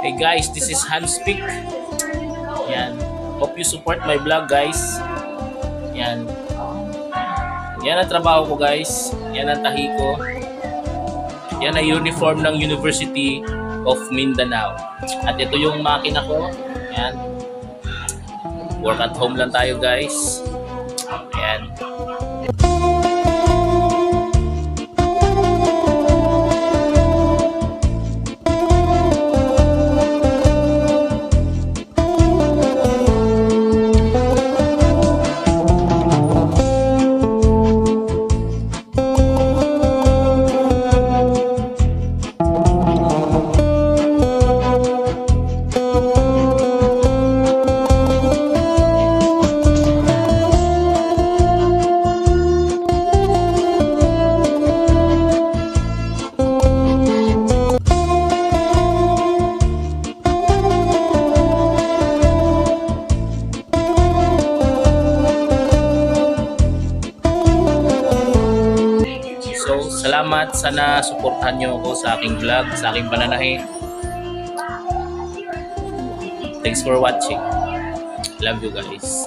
Hey guys, this is Hanspeak. Yan. Hope you support my vlog guys. Yan. Yan ang trabaho ko guys. Yan ang tahi ko. Yan ang uniform ng University of Mindanao. At ito yung makina ko. Yan. Work at home lang tayo guys. Yan. So, salamat. Sana suportahan nyo ako sa aking vlog, sa aking pananahe. Thanks for watching. Love you guys.